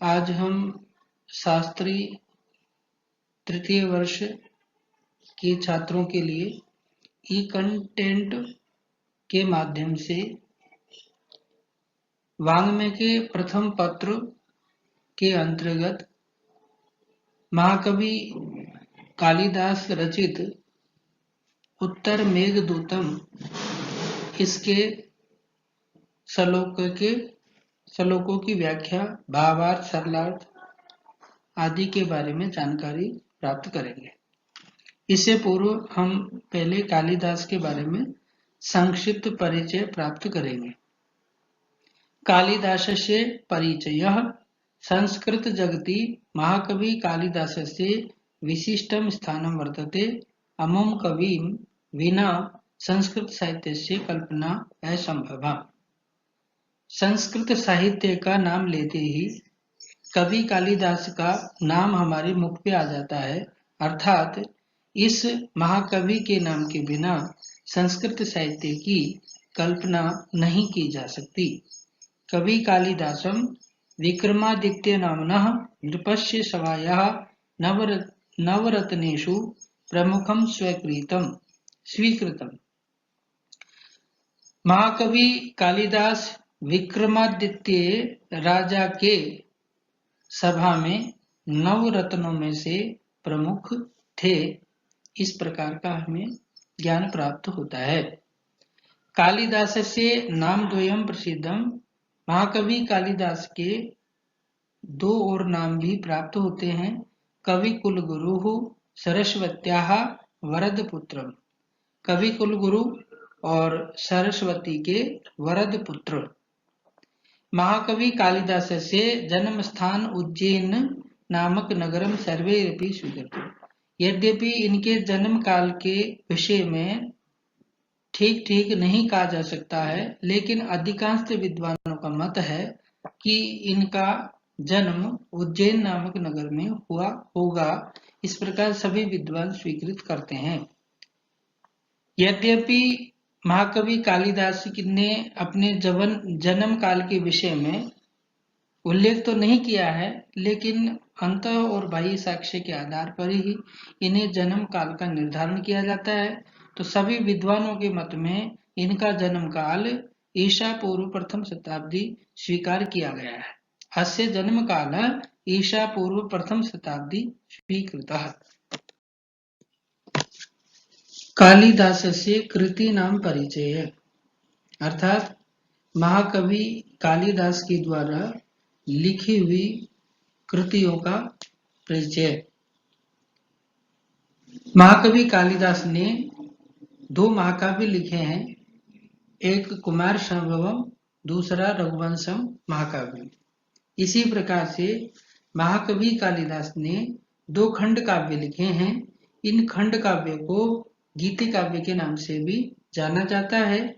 आज हम शास्त्री तृतीय वर्ष के छात्रों के लिए ई कंटेंट के माध्यम से वाङ्मय के प्रथम पत्र के अंतर्गत महाकवि कालिदास रचित उत्तर मेघदूतम इसके श्लोकों की व्याख्या, भावार्थ, सरलार्थ आदि के बारे में जानकारी प्राप्त करेंगे। इससे पूर्व हम पहले कालिदास के बारे में संक्षिप्त परिचय प्राप्त करेंगे। कालिदासस्य परिचयः। संस्कृत जगति महाकवि कालिदासस्य विशिष्टं स्थानं वर्तते। अमुं कविं विना संस्कृत साहित्यस्य कल्पना असंभवा। संस्कृत साहित्य का नाम लेते ही कवि कालिदास का नाम हमारे मुख पे आ जाता है, अर्थात इस महाकवि के नाम के बिना संस्कृत साहित्य की कल्पना नहीं की जा सकती। कवि कालिदासम विक्रमादित्य नामनः नृपस्य सभायाः नवरत्नेषु प्रमुखं स्वीकृतम्। महाकवि कालिदास विक्रमादित्य राजा के सभा में नवरत्नों में से प्रमुख थे। इस प्रकार का हमें ज्ञान प्राप्त होता है। कालिदास से नाम द्वयम प्रसिद्धम। महाकवि कालिदास के दो और नाम भी प्राप्त होते हैं। कवि कुलगुरु सरस्वत्याः वरद पुत्रम। कवि कुलगुरु और सरस्वती के वरद पुत्र। महाकवि कालिदास से जन्म स्थान उज्जैन नामक नगरम सर्वेरपि स्वीकृत। यद्यपि इनके जन्म काल के विषय में ठीक नहीं कहा जा सकता है, लेकिन अधिकांश विद्वानों का मत है कि इनका जन्म उज्जैन नामक नगर में हुआ होगा। इस प्रकार सभी विद्वान स्वीकृत करते हैं। यद्यपि महाकवि कालिदास ने अपने जन्म काल के विषय में उल्लेख तो नहीं किया है, लेकिन अंत और बाह्य साक्ष्य के आधार पर ही इन्हें जन्म काल का निर्धारण किया जाता है। तो सभी विद्वानों के मत में इनका जन्म काल ईसा पूर्व प्रथम शताब्दी स्वीकार किया गया है। अस्य जन्म काल ईसा पूर्व प्रथम शताब्दी स्वीकृतः। कालिदासस्य कृतीनां परिचय, अर्थात महाकवि कालिदास के द्वारा लिखी हुई कृतियों का परिचय। महाकवि कालिदास ने दो महाकाव्य लिखे हैं, एक कुमार संभवम, दूसरा रघुवंशम महाकाव्य। इसी प्रकार से महाकवि कालिदास ने दो खंड काव्य लिखे हैं। इन खंड काव्य को गीति काव्य के नाम से भी जाना जाता है।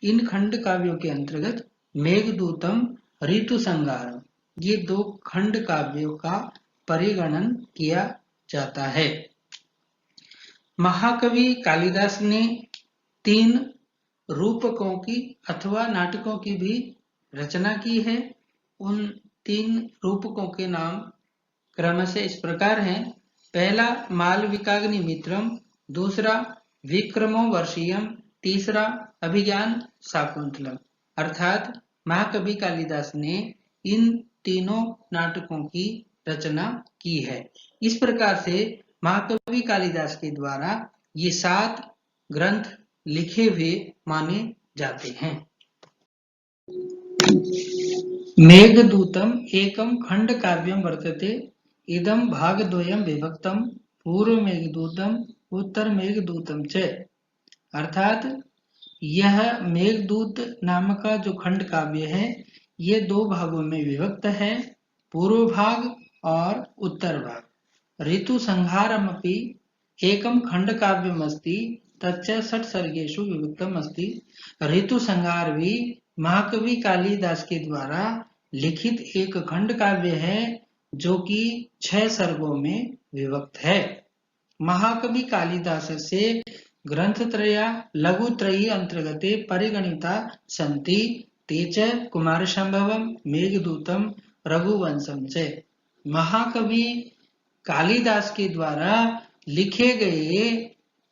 इन खंड काव्यों के अंतर्गत मेघदूतम, ऋतु संहारम, ये दो खंड काव्यों का परिगणन किया जाता है। महाकवि कालिदास ने 3 रूपकों की अथवा नाटकों की भी रचना की है। उन 3 रूपकों के नाम क्रमशः इस प्रकार हैं। पहला मालविकाग्निमित्रम, दूसरा विक्रमो वर्षीयम, तीसरा अभिज्ञान शाकुंतलम। अर्थात महाकवि कालिदास ने इन तीनों नाटकों की रचना की है। इस प्रकार से महाकवि कालिदास के द्वारा ये 7 ग्रंथ लिखे हुए माने जाते हैं। मेघदूतम एकम खंड काव्यम वर्तते। इदम भागद्वयम विभक्तम, पूर्व मेघदूतम उत्तर मेघदूतम च। अर्थात यह मेघदूत नाम का जो खंड काव्य है, ये 2 भागों में विभक्त है, पूर्व भाग और उत्तर भाग। ऋतु संहारमपि एकम खंड काव्यमस्ति, तच्च 6 सर्गेषु विभक्तम अस्ति। ऋतु संहार भी महाकवि कालिदास के द्वारा लिखित एक खंड काव्य है, जो कि 6 सर्गों में विभक्त है। महाकवि कालिदास से ग्रंथत्रया लघुत्रयी अंतर्गते परिगणिता सन्ति। ते च कुमारसंभवम, मेघदूतम, रघुवंशम से। महाकवि कालिदास के द्वारा लिखे गए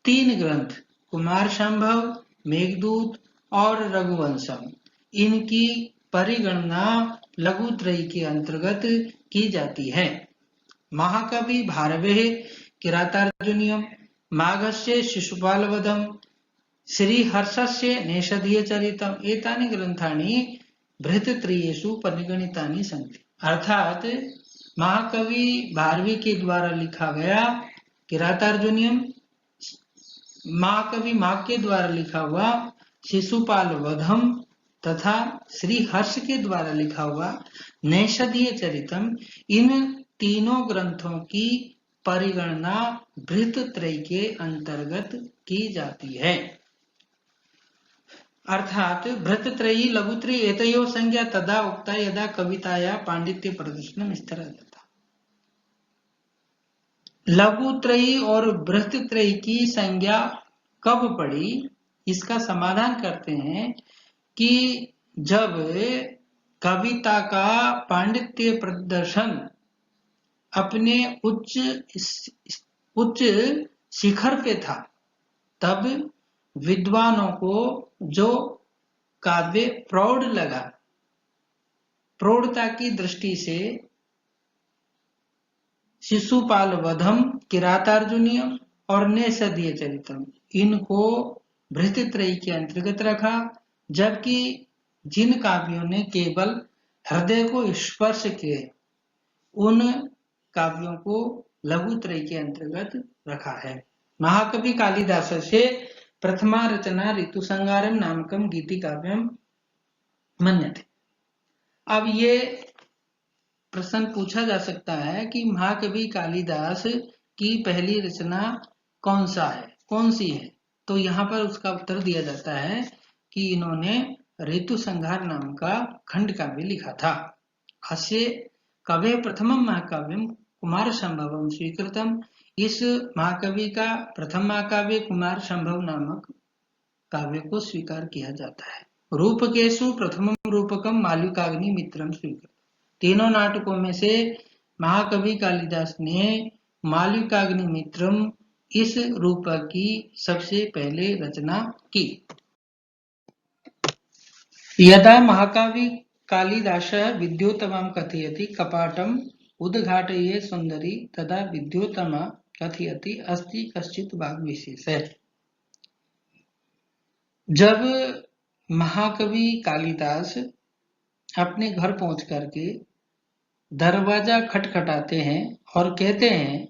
3 ग्रंथ कुमार संभव, मेघदूत और रघुवंशम, इनकी परिगणना लघुत्रयी के अंतर्गत की जाती है। महाकवि भारवेः किरातार्जुनीयम, माघस्य शिशुपालवधम, श्रीहर्षस्य नेषधीयचरितम, एतानि ग्रंथानि बृहत्त्रयीषु परिगणितानि सन्ति। अर्थात महाकवि भारवी के द्वारा लिखा गया किरातार्जुनीयम, महाकवि माघ के द्वारा लिखा हुआ शिशुपाल वधम तथा श्री हर्ष के द्वारा लिखा हुआ नैषधीय चरितम, इन तीनों ग्रंथों की परिगणना बृहत्त्रयी के अंतर्गत की जाती है। अर्थात बृहत्त्रयी लघुत्रयी एतयोः संज्ञा तदा उक्ता यदा कविताया पांडित्य प्रदर्शनम इस तरह जाता। लघुत्रयी और बृहत्त्रयी की संज्ञा कब पड़ी, इसका समाधान करते हैं कि जब कविता का पांडित्य प्रदर्शन अपने उच्च शिखर पे था, तब विद्वानों को जो काव्य प्रौढ़ लगा, प्रौढ़ता की दृष्टि से शिशुपाल वधम, किरातार्जुनीयम और नैषधीय चरितम, इनको बृहत्त्रयी के अंतर्गत रखा, जबकि जिन काव्यों ने केवल हृदय को स्पर्श किए उन काव्यों को लघुत्रयी के अंतर्गत रखा है। महाकवि कालिदास से प्रथमा रचना ऋतुसंहारम नामकम गीति काव्यम मन्यते। अब ये प्रश्न पूछा जा सकता है कि महाकवि कालिदास की पहली रचना कौन सी है, तो यहाँ पर उसका उत्तर दिया जाता है कि इन्होंने ऋतुसंहार नाम का खंड काव्य लिखा था। अस्य कवे प्रथमम महाकाव्यम कुमार संभवम स्वीकृतम, इस महाकवि का प्रथम महाकाव्य कुमार संभव नामक काव्य को स्वीकार किया जाता है। रूपकेशु प्रथमम रूपकम माल्विकाग्नि मित्रम स्वीकृत, तीनों नाटकों में से महाकवि कालिदास ने माल्विकाग्नि मित्रम इस रूपक की सबसे पहले रचना की। यदा महाकवि कालिदास विद्योत्तमं कथयति कपाटम उद्घाटये सुंदरी, तदा विद्योत्तमा कथयति अस्ति कश्चित् वाग्विशेषः। जब महाकवि कालिदास अपने घर पहुंच करके दरवाजा खटखटाते हैं और कहते हैं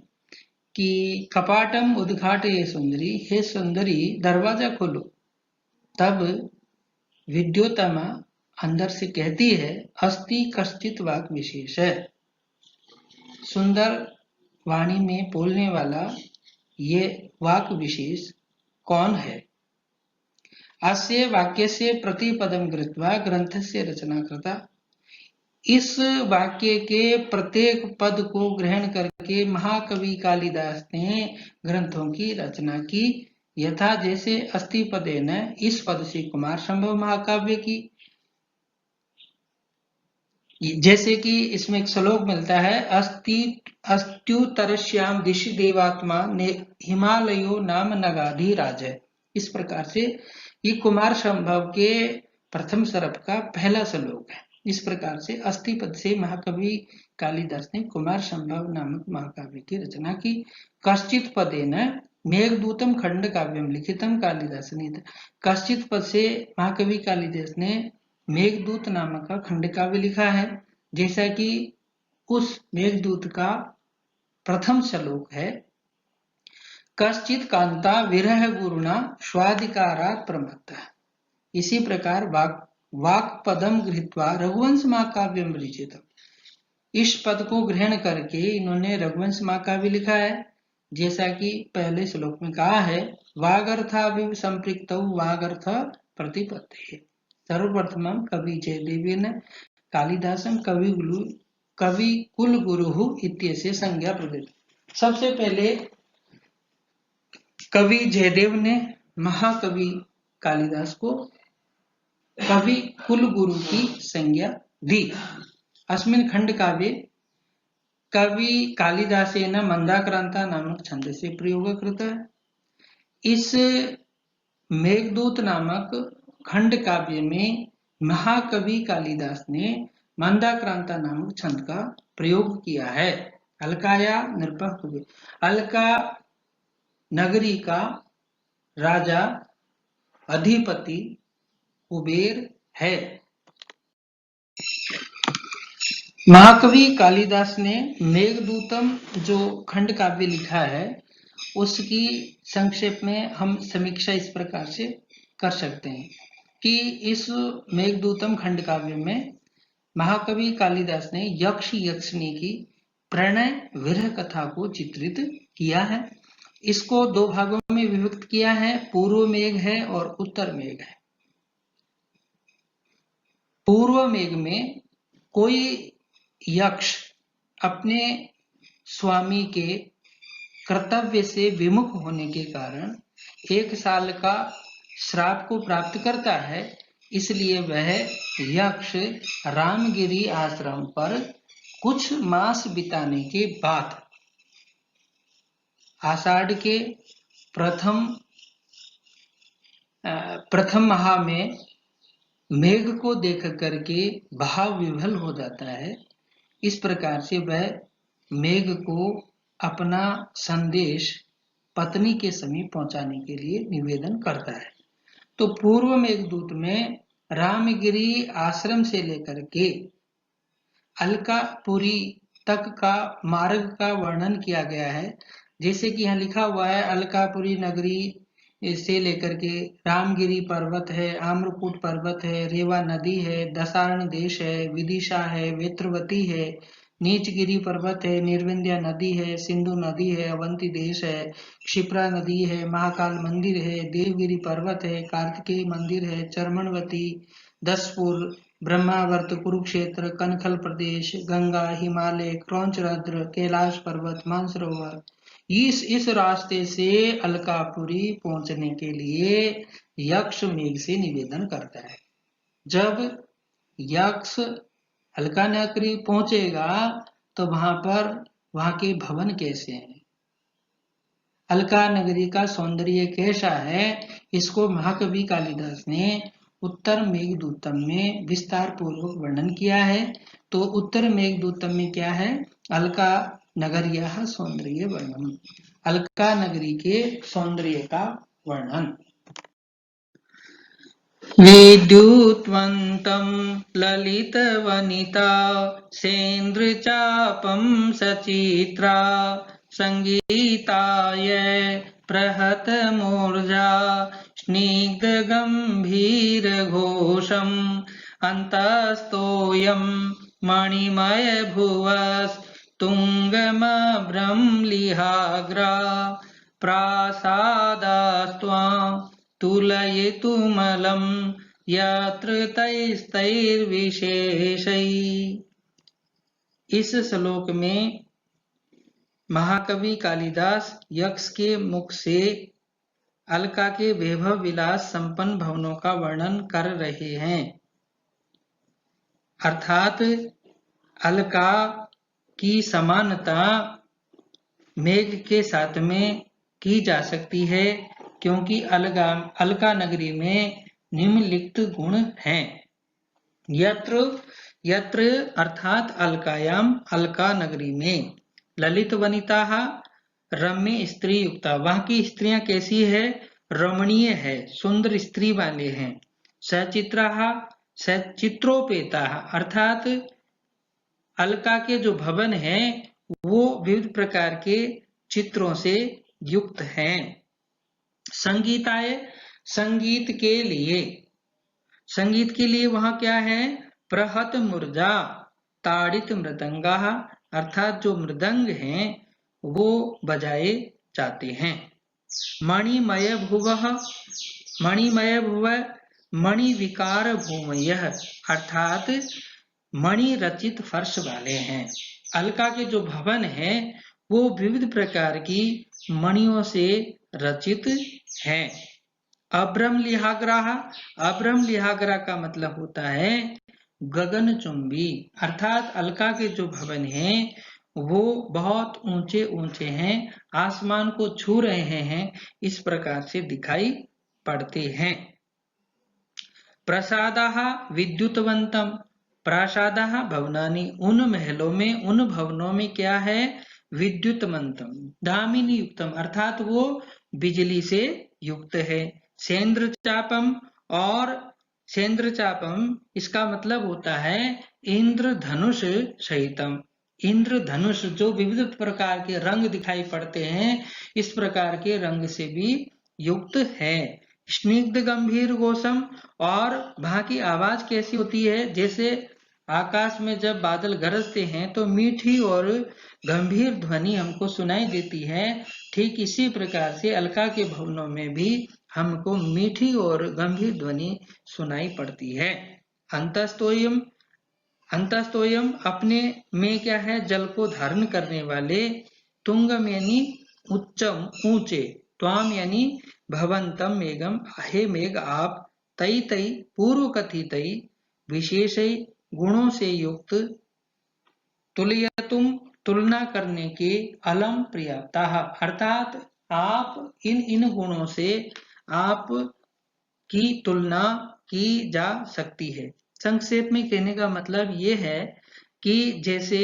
कि कपाटम उद्घाटये सुंदरी, हे सुंदरी दरवाजा खोलो, तब विद्योत्तमा अंदर से कहती है अस्ति कश्चित् वाक् विशेष, सुंदर वाणी में बोलने वाला ये वाक् विशेष कौन है। अस्य वाक्यस्य प्रतिपदं कृत्वा ग्रंथस्य रचना कृता, इस वाक्य के प्रत्येक पद को ग्रहण करके महाकवि कालिदास ने ग्रंथों की रचना की। यथा जैसे अस्ति पदेन, इस पद से कुमार संभव महाकाव्य की, जैसे कि इसमें एक श्लोक मिलता है अस्त्युतरश्याम दिशि देवात्मा हिमालयो नाम नगाधिराज। इस प्रकार से ये कुमार संभव के प्रथम सर्प का पहला श्लोक है। इस प्रकार से अस्ति पद से महाकवि कालिदास ने कुमार संभव नामक महाकाव्य की रचना की। कश्चित् पदेन मेघदूतम खंड काव्यम लिखितम कालिदास ने, कश्चित् पद से महाकवि कालिदास ने मेघदूत नामक का खंड काव्य लिखा है, जैसा कि उस मेघदूत का प्रथम श्लोक है कश्चित् कांता विरह गुरुणा स्वाधिकारात् प्रमत्तः। इसी प्रकार वाक् पदम गृहीत्वा रघुवंश महाकाव्यम रचितम, इस पद को ग्रहण करके इन्होंने रघुवंश महाकाव्य लिखा है, जैसा कि पहले श्लोक में कहा है वागर्थाभिव संपृक्तौ वागर्थ प्रतिपत्ति। सर्वप्रथमं कवि जयदेवेन कालिदासं कवि कुल गुरु इत्यस्य संज्ञा प्रदत्त। सबसे पहले कवि जयदेव ने महाकवि कालिदास को कवि कुल गुरु की संज्ञा दी। अस्मिन् खंड काव्ये कवि कालिदासेन मंदाक्रांता नामक छंद से प्रयोग कृतः। इस मेघदूत नामक खंड काव्य में महाकवि कालिदास ने मंदाक्रांता नामक छंद का प्रयोग किया है। अलकाया निर्भर हुए। अलका नगरी का राजा अधिपति कुबेर है। महाकवि कालिदास ने मेघदूतम जो खंड काव्य लिखा है उसकी संक्षेप में हम समीक्षा इस प्रकार से कर सकते हैं कि इस मेघदूतम खंड काव्य में महाकवि कालिदास ने यक्ष यक्षिणी की प्रणय विरह कथा को चित्रित किया है। इसको दो भागों में विभक्त किया है, पूर्व मेघ है और उत्तर मेघ है। पूर्व मेघ में कोई यक्ष अपने स्वामी के कर्तव्य से विमुख होने के कारण 1 साल का श्राप को प्राप्त करता है, इसलिए वह यक्ष रामगिरी आश्रम पर कुछ मास बिताने के बाद आषाढ़ के प्रथम माह में मेघ को देख करके भाव विभल हो जाता है। इस प्रकार से वह मेघ को अपना संदेश पत्नी के समीप पहुंचाने के लिए निवेदन करता है। तो पूर्व मेघदूत में रामगिरी आश्रम से लेकर के अलकापुरी तक का मार्ग का वर्णन किया गया है। जैसे कि यहाँ लिखा हुआ है, अलकापुरी नगरी से लेकर के रामगिरी पर्वत है, आम्रकूट पर्वत है, रेवा नदी है, दशारण देश है, विदिशा है, वेत्रवती है, नीचगिरी पर्वत है, निर्विंध्या नदी है, सिंधु नदी है, अवंती देश है, क्षिप्रा नदी है, महाकाल मंदिर है, देवगिरी पर्वत है, कार्तिकेय मंदिर है, चरमणवती, दसपुर, ब्रह्मावर्त, कुरुक्षेत्र, कनखल प्रदेश, गंगा, हिमालय, क्रौंचरद्र, कैलाश पर्वत, मानसरोवर। इस रास्ते से अलकापुरी पहुंचने के लिए यक्ष मेघ से निवेदन करता है। जब यक्ष अलका नगरी पहुंचेगा तो वहां के भवन कैसे हैं, अलका नगरी का सौंदर्य कैसा है, इसको महाकवि कालिदास ने उत्तर मेघदूतम में विस्तार पूर्वक वर्णन किया है। तो उत्तर मेघदूतम में क्या है, अलका नगरिया सौंदर्य वर्णन, अलका नगरी के सौंदर्य का वर्णन। विद्युत्वन्तं ललितवनिता सेन्द्रचापं सचित्रा संगीताय प्रहतमूर्जा स्निग्धगम्भीरघोषम् अन्तस्तोऽयं मणिमयभुवस्तुङ्गमभ्रमलिहाग्रा प्रासादास्त्वां तुलयितुमलं यत्र तैस्तैर्विशेषैः। इस श्लोक में महाकवि कालिदास यक्ष के मुख से अलका के वैभव विलास संपन्न भवनों का वर्णन कर रहे हैं। अर्थात अलका की समानता मेघ के साथ में की जा सकती है, क्योंकि अलका नगरी में निम्नलिखित गुण हैं। यत्र अर्थात अलकायाम, अलका नगरी में, ललित वनिता रम्य स्त्री युक्ता, वहां की स्त्रियां कैसी है, रमणीय है, सुंदर स्त्री वाले हैं। सचित्रा सचित्रोपेता, अर्थात अलका के जो भवन हैं वो विविध प्रकार के चित्रों से युक्त हैं। संगीताय, संगीत के लिए वहां क्या है, प्रहत मूर्जा ताड़ित मृदंगा, अर्थात जो मृदंग हैं वो बजाए जाते हैं। मणिमय भुव, मणि विकार भूमयः, अर्थात मणि रचित फर्श वाले हैं। अलका के जो भवन हैं वो विविध प्रकार की मणियों से रचित हैं। अभ्रम लिहाग्रा, अभ्रम लिहाग्रा का मतलब होता है गगनचुंबी, अर्थात अलका के जो भवन हैं वो बहुत ऊंचे ऊंचे हैं, आसमान को छू रहे हैं, इस प्रकार से दिखाई पड़ते हैं। प्रसादाः विद्युतवन्तम, प्रासादाः भवनानि, उन महलों में, उन भवनों में क्या है, विद्युतवन्तम, दामिनी युक्तम, अर्थात वो बिजली से युक्त है। सेंद्रचापम, और सेंद्रचापम इसका मतलब होता है इंद्रधनुष सहितम, इंद्रधनुष जो विविध प्रकार के रंग दिखाई पड़ते हैं, इस प्रकार के रंग से भी युक्त है। स्निग्ध गंभीर गोसम, और वहां की आवाज कैसी होती है, जैसे आकाश में जब बादल गरजते हैं तो मीठी और गंभीर ध्वनि हमको सुनाई देती है, ठीक इसी प्रकार से अलका के भवनों में भी हमको मीठी और गंभीर ध्वनि सुनाई पड़ती है। अंतस्तोयम, अंतस्तोयम अपने में क्या है, जल को धारण करने वाले, तुंगम यानी उच्चम ऊंचे, त्वाम यानी भवंतम मेघम, हे मेघ आप, तई तई पूर्व कथितई विशेष गुणों से युक्त, तुलयतुम तुलना करने के, अलम प्रियता, अर्थात आप इन इन गुणों से आप की तुलना की जा सकती है। संक्षेप में कहने का मतलब ये है कि जैसे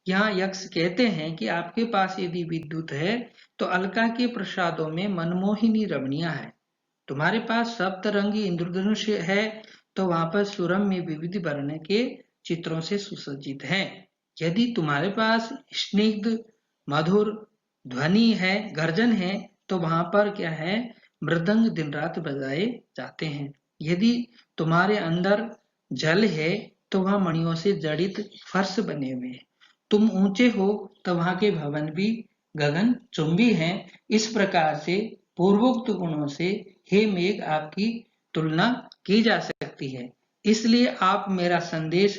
यहाँ यक्ष कहते हैं कि आपके पास यदि विद्युत है तो अलका के प्रसादों में मनमोहिनी रमणियां है, तुम्हारे पास सप्तरंगी इंद्रधनुष है तो वहां पर सुरम में विविध वर्ण के चित्रों से सुसज्जित है। यदि तुम्हारे पास स्निग्ध मधुर ध्वनि है, गर्जन है, तो वहां पर क्या है, मृदंग दिन रात बजाए जाते हैं। यदि तुम्हारे अंदर जल है तो वहां मणियों से जड़ित फर्श बने हुए हैं। तुम ऊंचे हो तो वहां के भवन भी गगन चुंबी हैं। इस प्रकार से पूर्वोक्त गुणों से हे मेघ आपकी तुलना की जा सकती है, इसलिए आप मेरा संदेश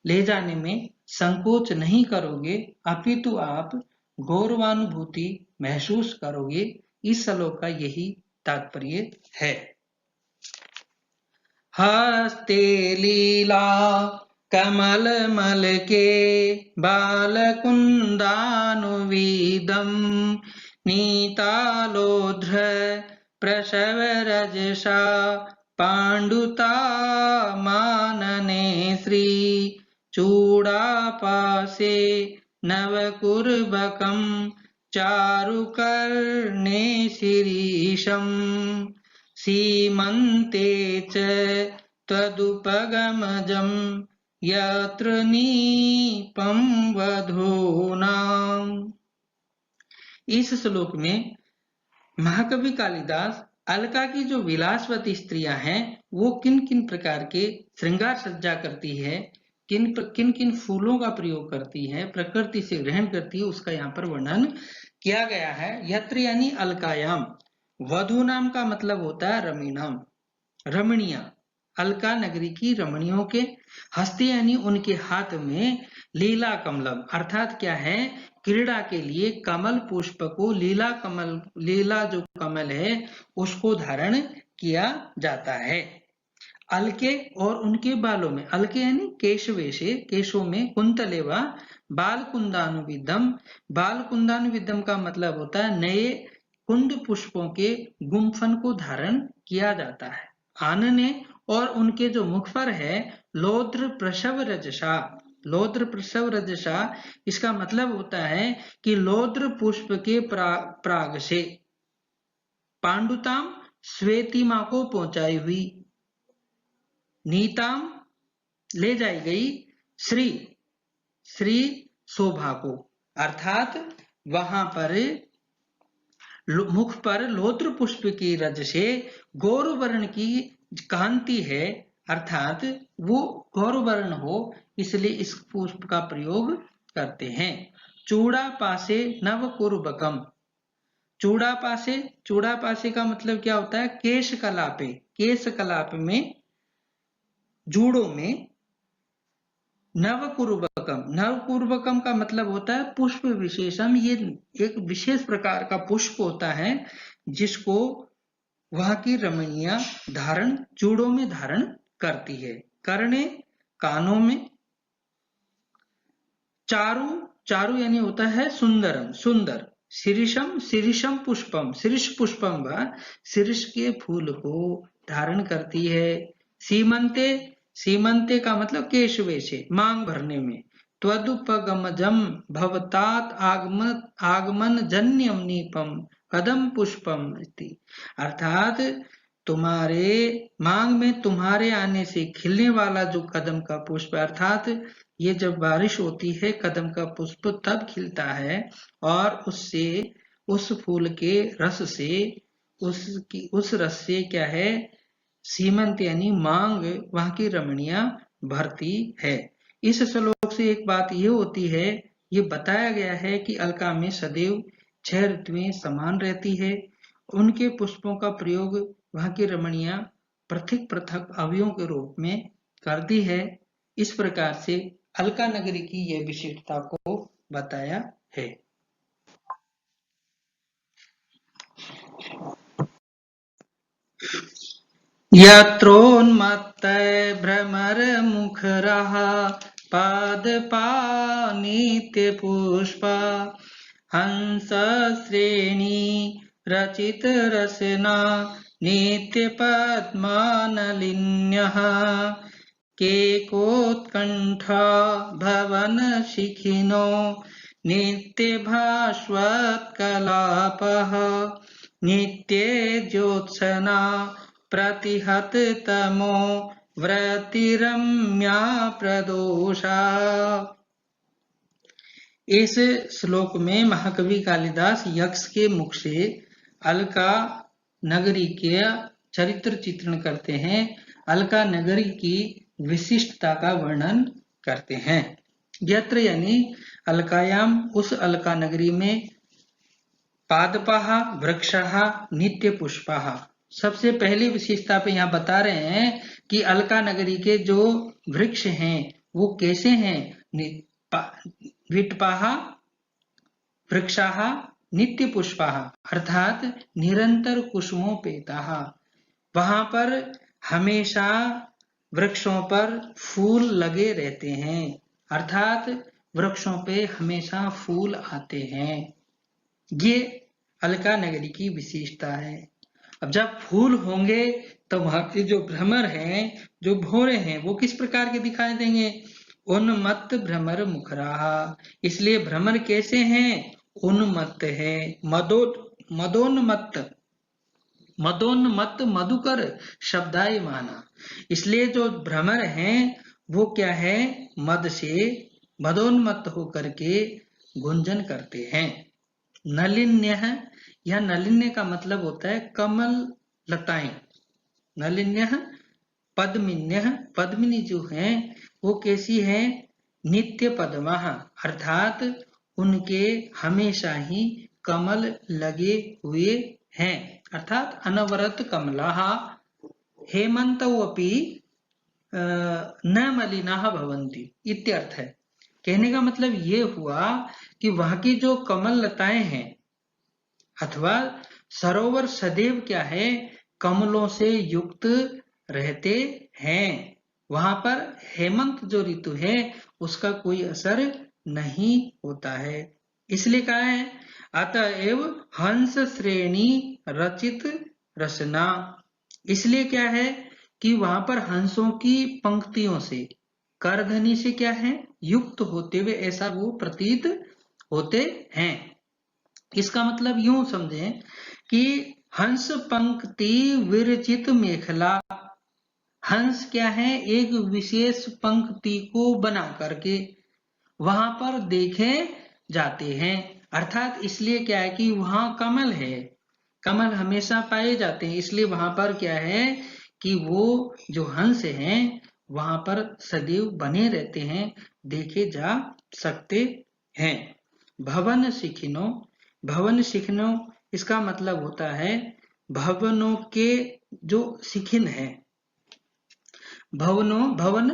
ले जाने में संकोच नहीं करोगे, अपितु आप गौरवानुभूति महसूस करोगे। इस श्लोक का यही तात्पर्य है। हस्ते लीला कमल मल के बालकुंदानुविदम, नीतालोध्र प्रसव रजसा पांडुता मानने श्री, चूड़ापासे नवकुर्बकम चारुकर्णे शिरीषम, सीमन्ते च त्वदुपगमजं यत्र नीपं वधूनाम्। इस श्लोक में महाकवि कालिदास अलका की जो विलासवती स्त्रियां हैं वो किन किन प्रकार के श्रृंगार सज्जा करती है, किन किन फूलों का प्रयोग करती है, प्रकृति से ग्रहण करती है, उसका यहाँ पर वर्णन किया गया है। यत्र यानी अलकायाम, वधु नाम का मतलब होता है रमीणाम, रमणिया, अलका नगरी की रमणियों के, हस्ते यानी उनके हाथ में, लीला कमलम अर्थात क्या है, क्रीड़ा के लिए कमल पुष्प को, लीला कमल, लीला जो कमल है उसको धारण किया जाता है। अलके और उनके बालों में, अलके यानी केशवेशे, केशों में, कुंतलेवा बाल कुंदानुविदम, बाल कुंदानुविदम का मतलब होता है नए कुंद पुष्पों के गुम्फन को धारण किया जाता है। आनने, और उनके जो मुख पर है, लोद्र प्रसव रजसा, लोद्र प्रसव रजसा इसका मतलब होता है कि लोद्र पुष्प के प्राग से पांडुताम श्वेतिमा को पहुंचाई हुई, नीताम ले जाई गई, श्री श्री शोभा को, अर्थात वहां पर मुख पर लोद्र पुष्प की रज से गौर वर्ण की कांति है, अर्थात वो गौर वर्ण हो, इसलिए इस पुष्प का प्रयोग करते हैं। चूड़ा पासे नव कुर्बकम, चूड़ा पासे, चूड़ा पासे का मतलब क्या होता है, केश कलापे, केश कलाप में, जूड़ों में, नवकुर्बकम, नवकुर्बकम का मतलब होता है पुष्प विशेषम, ये एक विशेष प्रकार का पुष्प होता है जिसको वहां की रमणियां धारण, चूड़ों में धारण करती है। कर्णे कानों में। चारु, चारु यानी होता है सुंदरम, सुंदर। शीर्षम, शीर्षम पुष्पम, शीर्ष पुष्पम व शीर्ष के फूल को धारण करती है। सीमंते, सीमंते का मतलब केशवे से, मांग भरने में। त्वदुपगमजम भवतात आगमन आगमन जन्यम नीपम कदम पुष्पम इति। अर्थात तुम्हारे मांग में तुम्हारे आने से खिलने वाला जो कदम का पुष्प, अर्थात ये जब बारिश होती है कदम का पुष्प तब खिलता है, और उससे, उस फूल के रस से, उस रस से क्या है, सीमंत यानी मांग वहां की रमणियां भरती है। इस श्लोक से एक बात ये होती है, ये बताया गया है कि अलका में सदैव 6 ऋतुएं समान रहती है। उनके पुष्पों का प्रयोग वहां की रमणियां पृथक पृथक अवयवों के रूप में करती है। इस प्रकार से अलका नगरी की यह विशेषता को बताया है। यत्रोन्मत्त भ्रमर मुखरः पादपानित्य पुष्पा हंस श्रेणी रचित रसना नित्य पद्मानलिन्यः केकोत्कण्ठा भवन शिखिनो नित्य भास्वत्कलापः नित्ये ज्योत्सना प्रतिहत तमो व्रतिरम्या प्रदोषा। इस श्लोक में महाकवि कालिदास यक्ष के मुख से अलका नगरी के चरित्र चित्रण करते हैं, अलका नगरी की विशिष्टता का वर्णन करते हैं। यत्र यानी अलकायाम, उस अलका नगरी में, पादपाः वृक्षाः नित्य पुष्पाः। सबसे पहली विशेषता पे यहाँ बता रहे हैं कि अलका नगरी के जो वृक्ष हैं वो कैसे हैं। विटपाः वृक्षाः नित्य पुष्पाः, अर्थात निरंतर कुसुमोपेताः। वहां पर हमेशा वृक्षों पर फूल लगे रहते हैं, अर्थात वृक्षों पे हमेशा फूल आते हैं। ये अलका नगरी की विशेषता है। अब जब फूल होंगे तो वहां के जो भ्रमर हैं, जो भौरे हैं, वो किस प्रकार के दिखाई देंगे। उन्मत्त भ्रमर मुखराः, इसलिए भ्रमर कैसे हैं, उन्मत्त है। मदोन्मत्त, मदोन्मत्त मधुकर शब्दाय माना, इसलिए जो भ्रमर हैं वो क्या है, मद से मदोन्मत्त होकर के गुंजन करते हैं। नलिन्य, यह नलिन्य का मतलब होता है कमल लताएं। नलिन्य पद्मिन्य, पद्मिनी जो हैं वो कैसी है, नित्य पद्मा, अर्थात उनके हमेशा ही कमल लगे हुए हैं, अर्थात अनवरत कमलाः हेमन्तोऽपि न मलिनाः भवन्ति इत्यर्थ है। कहने का मतलब ये हुआ कि वहां की जो कमल लताएं हैं अथवा सरोवर सदैव क्या है, कमलों से युक्त रहते हैं। वहां पर हेमंत जो ऋतु है उसका कोई असर नहीं होता है, इसलिए कहा है अतएव हंस श्रेणी रचित रचना। इसलिए क्या है कि वहां पर हंसों की पंक्तियों से, करधनी से क्या है, युक्त होते हुए ऐसा वो प्रतीत होते हैं। इसका मतलब यूं समझें कि हंस पंक्ति विरचित मेखला, हंस क्या है, एक विशेष पंक्ति को बना करके वहां पर देखे जाते हैं, अर्थात इसलिए क्या है कि वहां कमल है, कमल हमेशा पाए जाते हैं, इसलिए वहां पर क्या है कि वो जो हंस हैं वहां पर सदैव बने रहते हैं, देखे जा सकते हैं। भवन शिखिनो, भवन शिखिनो इसका मतलब होता है भवनों के जो शिखिन है, भवनों, भवन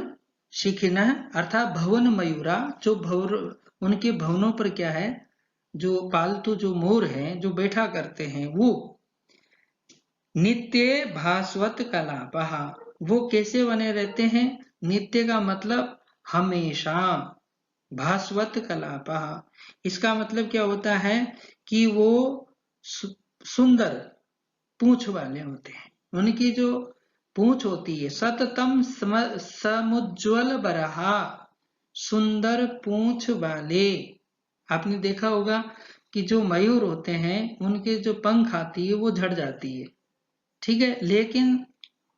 शिखिन अर्थात भवन मयूरा, जो उनके भवनों पर क्या है, जो पालतू जो मोर हैं जो बैठा करते हैं वो। नित्य भास्वत कलापः, वो कैसे बने रहते हैं, नित्य का मतलब हमेशा, भास्वत कलापः, इसका मतलब क्या होता है कि वो सुंदर पूंछ वाले होते हैं, उनकी जो पूंछ होती है, सततम समुज्ज्वल बरहा, सुंदर पूंछ वाले। आपने देखा होगा कि जो मयूर होते हैं उनके जो पंख आती है वो झड़ जाती है, ठीक है, लेकिन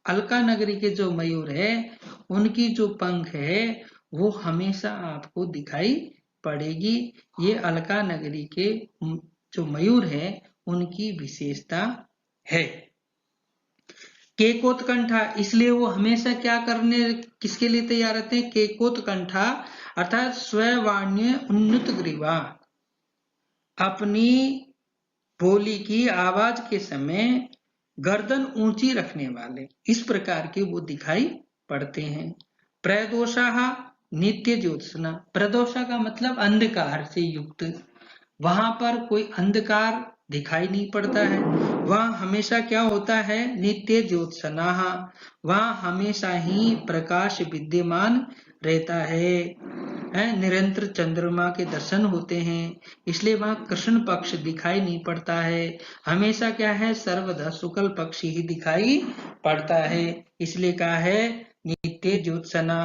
अलका नगरी के जो मयूर है उनकी जो पंख है वो हमेशा आपको दिखाई पड़ेगी। ये अलका नगरी के जो मयूर है उनकी विशेषता है। केकोत्कंठा, इसलिए वो हमेशा क्या करने, किसके लिए तैयार रहते हैं? केकोत्कंठा अर्थात स्ववाण्य उन्नत ग्रीवा, अपनी बोली की आवाज के समय गर्दन ऊंची रखने वाले, इस प्रकार के वो दिखाई पड़ते हैं। प्रदोषाः नित्य ज्योत्सना, प्रदोषा का मतलब अंधकार से युक्त, वहां पर कोई अंधकार दिखाई नहीं पड़ता है, वहां हमेशा क्या होता है? नित्य ज्योत्सनाः, वहां हमेशा ही प्रकाश विद्यमान रहता है, निरंतर चंद्रमा के दर्शन होते हैं, इसलिए वहां कृष्ण पक्ष दिखाई नहीं पड़ता है, हमेशा क्या है? सर्वदा शुक्ल पक्ष ही दिखाई पड़ता है, इसलिए कहा है नित्य ज्योत्सना।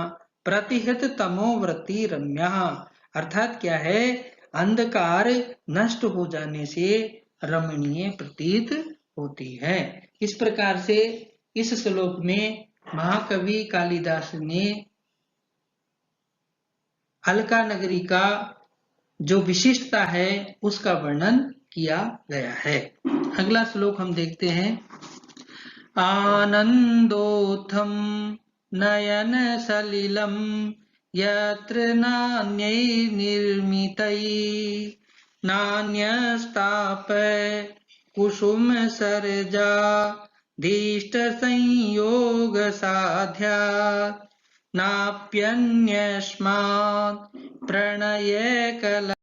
प्रतिहत तमोवृत्ति रम्या, अर्थात क्या है? अंधकार नष्ट हो जाने से रमणीय प्रतीत होती है। इस प्रकार से इस श्लोक में महाकवि कालिदास ने अलका नगरी का जो विशिष्टता है उसका वर्णन किया गया है। अगला श्लोक हम देखते हैं। आनंदोत्थम नयन सलिलम यत्र नान्यैर्निर्मितैः नान्यस्ताप कुसुम सरजा दीष्ट संयोग साध्या नाप्यन्यस्मात् प्रणय कला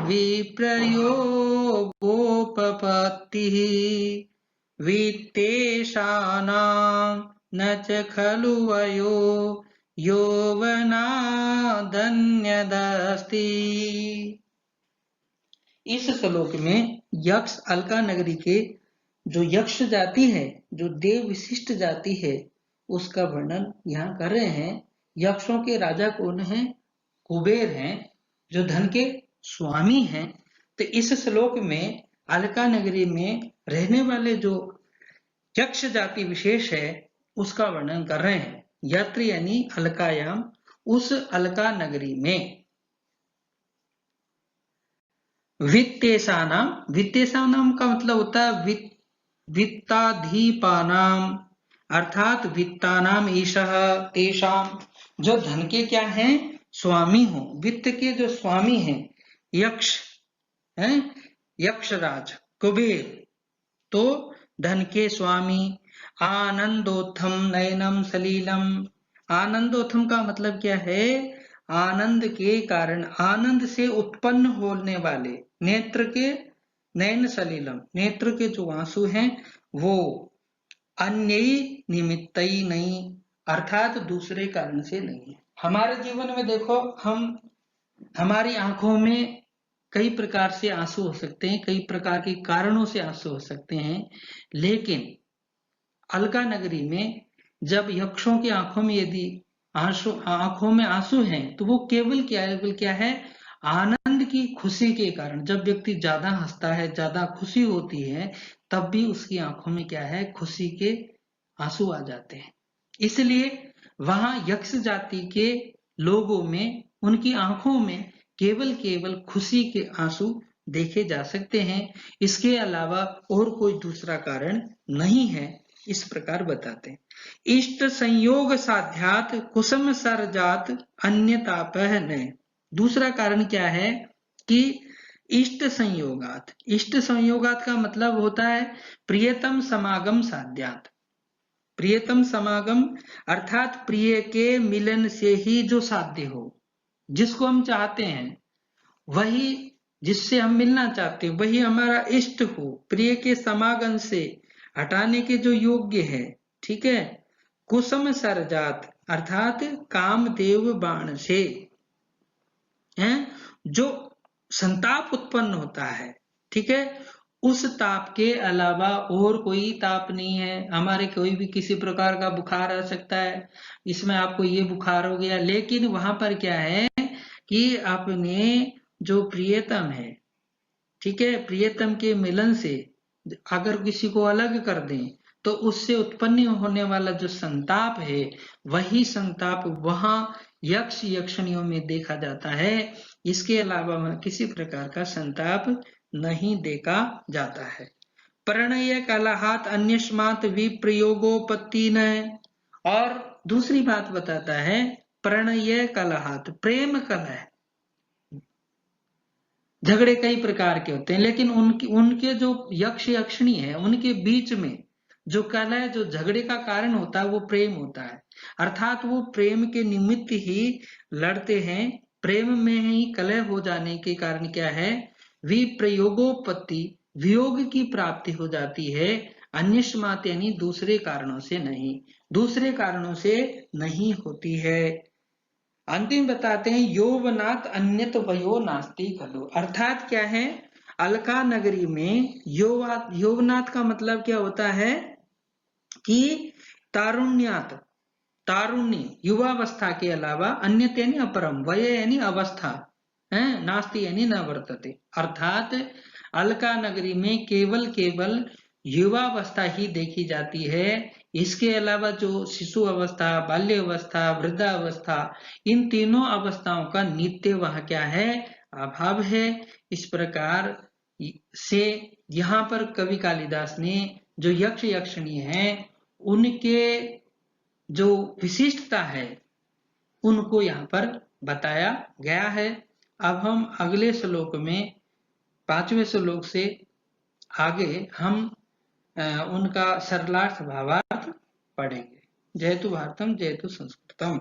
विप्रयोगोपपत्तिः वित्तेषाणां न च खलु वयो यौवनादन्यदस्ति। इस श्लोक में यक्ष अलका नगरी के जो यक्ष जाति है, जो देव विशिष्ट जाति है, उसका वर्णन यहाँ कर रहे हैं। यक्षों के राजा कौन है? कुबेर हैं, जो धन के स्वामी हैं। तो इस श्लोक में अलका नगरी में रहने वाले जो यक्ष जाति विशेष है उसका वर्णन कर रहे हैं। यत्र यानी अलकायाम, उस अलका नगरी में। वित्तेषाणाम, वित्तेषाणाम का मतलब होता है वित्ताधीपानाम, अर्थात वित्तानाम ईशः तेषाम, जो धन के क्या हैं? स्वामी हो, वित्त के जो स्वामी हैं, यक्ष हैं, यक्षराज कुबेर, तो धन के स्वामी। आनंदोत्थम नयनम सलीलम, आनंदोत्थम का मतलब क्या है? आनंद के कारण, आनंद से उत्पन्न होने वाले, नेत्र के नयन सलीलम, नेत्र के जो आंसू हैं वो अन्य निमित्त ही नहीं, अर्थात दूसरे कारण से नहीं है। हमारे जीवन में देखो, हम हमारी आंखों में कई प्रकार से आंसू हो सकते हैं, कई प्रकार के कारणों से आंसू हो सकते हैं, लेकिन अलका नगरी में जब यक्षों की आंखों में यदि आंखों में आंसू हैं तो वो केवल क्या है? आनंद की खुशी के कारण। जब व्यक्ति ज्यादा हंसता है, ज्यादा खुशी होती है, तब भी उसकी आंखों में क्या है? खुशी के आंसू आ जाते हैं। इसलिए वहां यक्ष जाति के लोगों में, उनकी आंखों में केवल खुशी के आंसू देखे जा सकते हैं, इसके अलावा और कोई दूसरा कारण नहीं है, इस प्रकार बताते हैं। इष्ट संयोग साध्यात कुसुम सरजात अन्यतापह न, दूसरा कारण क्या है कि इष्ट संयोगात। इष्ट संयोगात का मतलब होता है प्रियतम समागम साध्यात। प्रियतम समागम अर्थात प्रिय के मिलन से ही जो साध्य हो, जिसको हम चाहते हैं, वही जिससे हम मिलना चाहते हैं वही हमारा इष्ट हो, प्रिय के समागम से हटाने के जो योग्य है। ठीक है। कुसुम सरजात अर्थात कामदेव बाण से है जो संताप उत्पन्न होता है। ठीक है। उस ताप के अलावा और कोई ताप नहीं है। हमारे कोई भी किसी प्रकार का बुखार आ सकता है, इसमें आपको ये बुखार हो गया, लेकिन वहां पर क्या है कि अपने जो प्रियतम है, ठीक है, प्रियतम के मिलन से अगर किसी को अलग कर दें तो उससे उत्पन्न होने वाला जो संताप है, वही संताप वहां यक्ष यक्षणियों में देखा जाता है। इसके अलावा किसी प्रकार का संताप नहीं देखा जाता है। प्रणय कलहात अन्यस्मात् विप्रयोगोपत्ति न। और दूसरी बात बताता है प्रणय कलहात, प्रेम कलह, झगड़े कई प्रकार के होते हैं, लेकिन उनके जो यक्ष यक्षिणी है उनके बीच में जो कलह, जो झगड़े का कारण होता है वो प्रेम होता है। अर्थात वो प्रेम के निमित्त ही लड़ते हैं। प्रेम में ही कलह हो जाने के कारण क्या है, विप्रयोगोपत्ति, वियोग की प्राप्ति हो जाती है। अन्यस्मात् यानी दूसरे कारणों से नहीं, दूसरे कारणों से नहीं होती है। अंतिम बताते हैं यौवनात् अन्यत वयो नास्ति खलु। अर्थात क्या है, अलका नगरी में यौवनात् का मतलब क्या होता है कि तारुण्यात, तारुण्य युवावस्था के अलावा, अन्यत यानी अपरम, वय यानी अवस्था है, नास्ति यानी न वर्तते। अर्थात अलका नगरी में केवल युवावस्था ही देखी जाती है। इसके अलावा जो शिशु अवस्था, बाल्य अवस्था, वृद्धावस्था, इन तीनों अवस्थाओं का नित्य वहां क्या है, अभाव है। इस प्रकार से यहाँ पर कवि कालिदास ने जो यक्ष यक्षिणी है उनके जो विशिष्टता है उनको यहाँ पर बताया गया है। अब हम अगले श्लोक में 5वें श्लोक से आगे हम उनका सरलार्थ भावार्थ पढ़ेंगे। जयतु भारतम जयतु संस्कृतम।